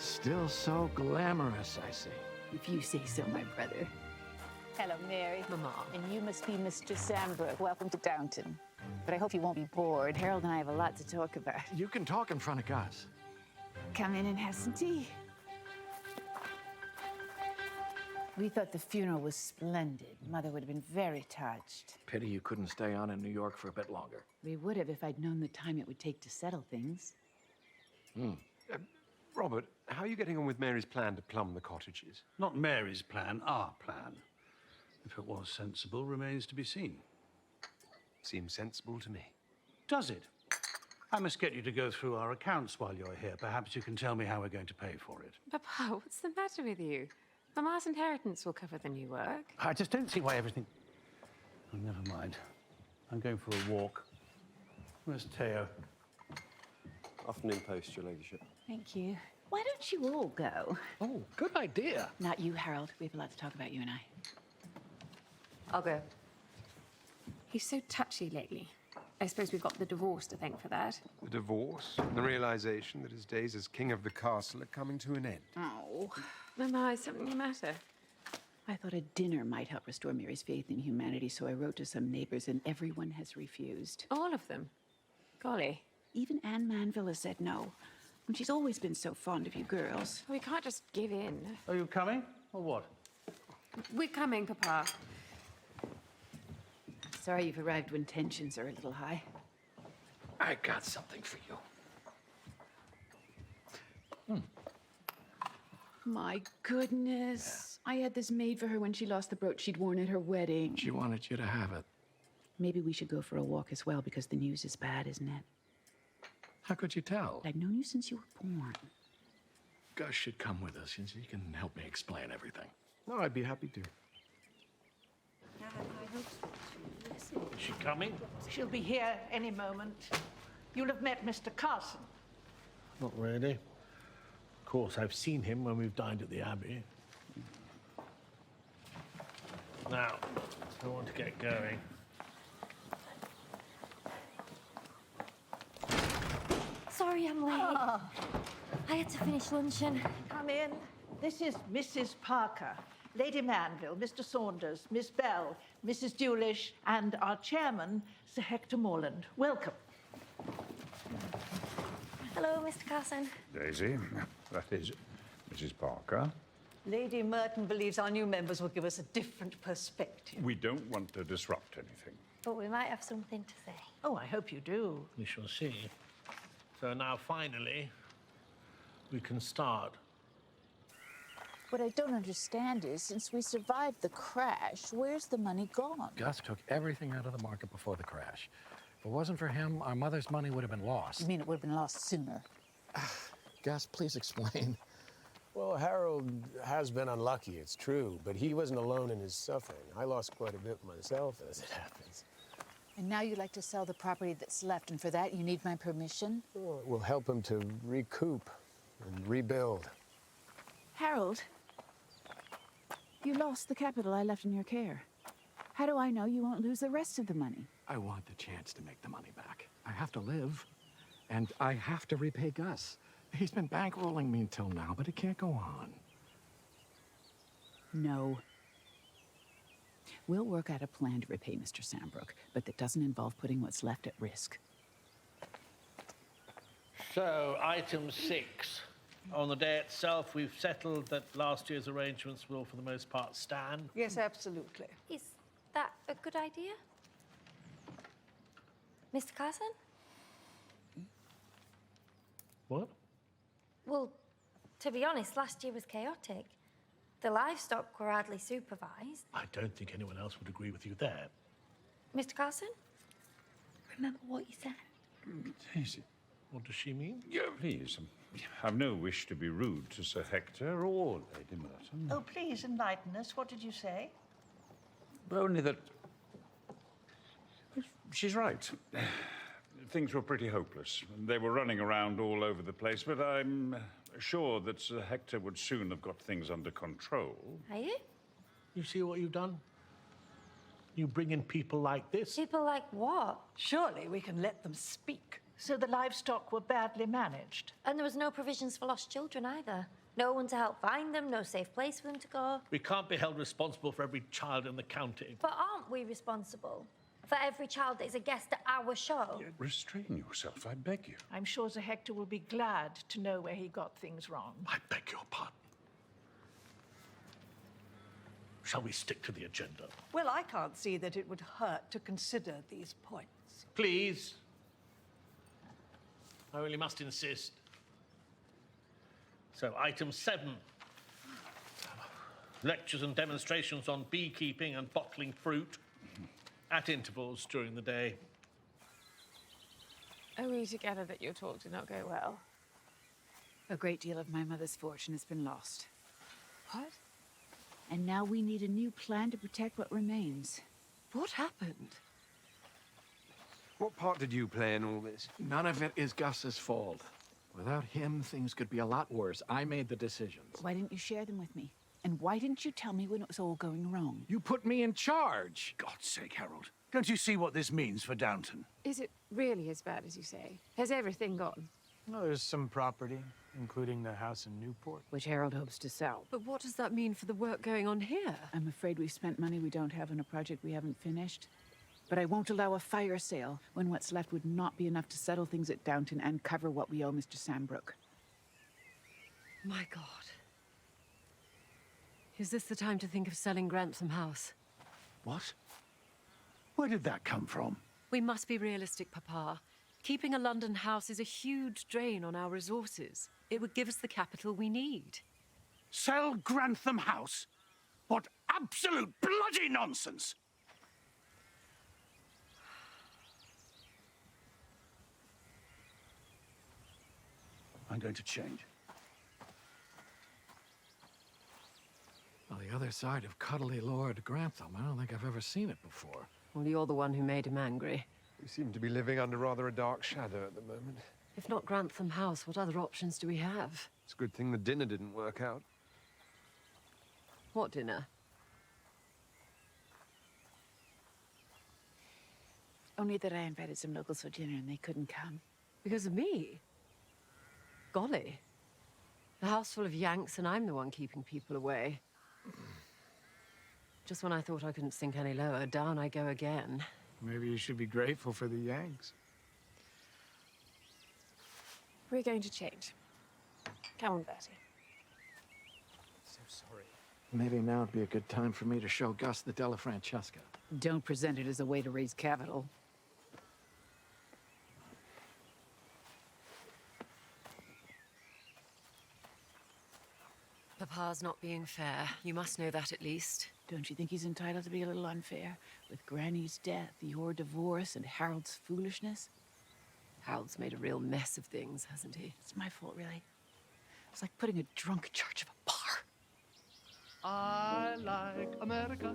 Still so glamorous, I see. If you say so, my brother. Hello, Mary. Mama. And you must be Mr. Sandbrook. Welcome to Downton. But I hope you won't be bored. Harold and I have a lot to talk about. You can talk in front of Gus. Come in and have some tea. We thought the funeral was splendid. Mother would have been very touched. Pity you couldn't stay on in New York for a bit longer. We would have if I'd known the time it would take to settle things. Robert, how are you getting on with Mary's plan to plumb the cottages? Not Mary's plan, our plan. If it was sensible, remains to be seen. Seems sensible to me. Does it? I must get you to go through our accounts while you're here. Perhaps you can tell me how we're going to pay for it. Papa, what's the matter with you? Mama's inheritance will cover the new work. I just don't see why everything... Oh, never mind. I'm going for a walk. Where's Teo? Afternoon post, your ladyship. Thank you. Why don't you all go? Oh, good idea. Not you, Harold. We have a lot to talk about, you and I. I'll go. He's so touchy lately. I suppose we've got the divorce to thank for that. The divorce, and the realization that his days as king of the castle are coming to an end. Oh. Mama, is something the matter? I thought a dinner might help restore Mary's faith in humanity, so I wrote to some neighbors, and everyone has refused. All of them? Golly. Even Anne Manville has said no. And she's always been so fond of you girls. We can't just give in. Are you coming, or what? We're coming, Papa. Sorry you've arrived when tensions are a little high. I got something for you. My goodness. I had this made for her when she lost the brooch she'd worn at her wedding. She wanted you to have it. Maybe we should go for a walk as well, because the news is bad, isn't it? How could you tell? I've known you since you were born. Gus should come with us, and he can help me explain everything. No, I'd be happy to. Is she coming? She'll be here any moment. You'll have met Mr. Carson. Not really. Of course, I've seen him when we've dined at the Abbey. Now, I want to get going. Sorry I'm late. I had to finish luncheon. Come in. This is Mrs. Parker, Lady Manville, Mr. Saunders, Miss Bell, Mrs. Dewlish, and our chairman, Sir Hector Morland. Welcome. Hello, Mr. Carson. Daisy, that is Mrs. Parker. Lady Merton believes our new members will give us a different perspective. We don't want to disrupt anything. But we might have something to say. Oh, I hope you do. We shall see. So now, finally, we can start. What I don't understand is, since we survived the crash, where's the money gone? Gus took everything out of the market before the crash. If it wasn't for him, our mother's money would have been lost. You mean it would have been lost sooner? Gus, please explain. Well, Harold has been unlucky, it's true, but he wasn't alone in his suffering. I lost quite a bit myself, as it happens. And now you'd like to sell the property that's left, and for that you need my permission? Well, it will help him to recoup and rebuild. Harold, you lost the capital I left in your care. How do I know you won't lose the rest of the money? I want the chance to make the money back. I have to live, and I have to repay Gus. He's been bankrolling me until now, but it can't go on. No. We'll work out a plan to repay Mr. Sandbrook, but that doesn't involve putting what's left at risk. So, item 6. On the day itself, we've settled that last year's arrangements will, for the most part, stand. Yes, absolutely. Is that a good idea? Mr. Carson? What? Well, to be honest, last year was chaotic. The livestock were hardly supervised. I don't think anyone else would agree with you there. Mr. Carson? Remember what you said. Daisy. What does she mean? Yeah, please. I've no wish to be rude to Sir Hector or Lady Merton. Oh, please enlighten us. What did you say? Only that... She's right. Things were pretty hopeless. They were running around all over the place, but I'm sure that Sir Hector would soon have got things under control. Are you? You see what you've done? You bring in people like this? People like what? Surely we can let them speak. So the livestock were badly managed. And there was no provisions for lost children either. No one to help find them, no safe place for them to go. We can't be held responsible for every child in the county. But aren't we responsible for every child that is a guest at our show? Restrain yourself, I beg you. I'm sure Sir Hector will be glad to know where he got things wrong. I beg your pardon. Shall we stick to the agenda? Well, I can't see that it would hurt to consider these points. Please. I really must insist. So, item 7. Lectures and demonstrations on beekeeping and bottling fruit at intervals during the day. Are we together that your talk did not go well? A great deal of my mother's fortune has been lost. What? And now we need a new plan to protect what remains. What happened? What part did you play in all this? None of it is Gus's fault. Without him, things could be a lot worse. I made the decisions. Why didn't you share them with me? And why didn't you tell me when it was all going wrong? You put me in charge. God's sake, Harold. Don't you see what this means for Downton? Is it really as bad as you say? Has everything gone? Well, there's some property, including the house in Newport. Which Harold hopes to sell. But what does that mean for the work going on here? I'm afraid we've spent money we don't have on a project we haven't finished. But I won't allow a fire sale when what's left would not be enough to settle things at Downton and cover what we owe Mr. Sambrook. My God. Is this the time to think of selling Grantham House? What? Where did that come from? We must be realistic, Papa. Keeping a London house is a huge drain on our resources. It would give us the capital we need. Sell Grantham House? What absolute bloody nonsense! I'm going to change. Well, the other side of cuddly Lord Grantham, I don't think I've ever seen it before. Well, you're the one who made him angry. We seem to be living under rather a dark shadow at the moment. If not Grantham House, what other options do we have? It's a good thing the dinner didn't work out. What dinner? Only that I invited some locals for dinner and they couldn't come. Because of me? Golly. The house full of Yanks and I'm the one keeping people away. Just when I thought I couldn't sink any lower, down I go again. Maybe you should be grateful for the Yanks. We're going to change. Come on, Bertie. So sorry. Maybe now would be a good time for me to show Gus the Della Francesca. Don't present it as a way to raise capital. Papa's not being fair. You must know that at least. Don't you think he's entitled to be a little unfair? With Granny's death, your divorce, and Harold's foolishness? Harold's made a real mess of things, hasn't he? It's my fault, really. It's like putting a drunk in charge of a bar. I like America.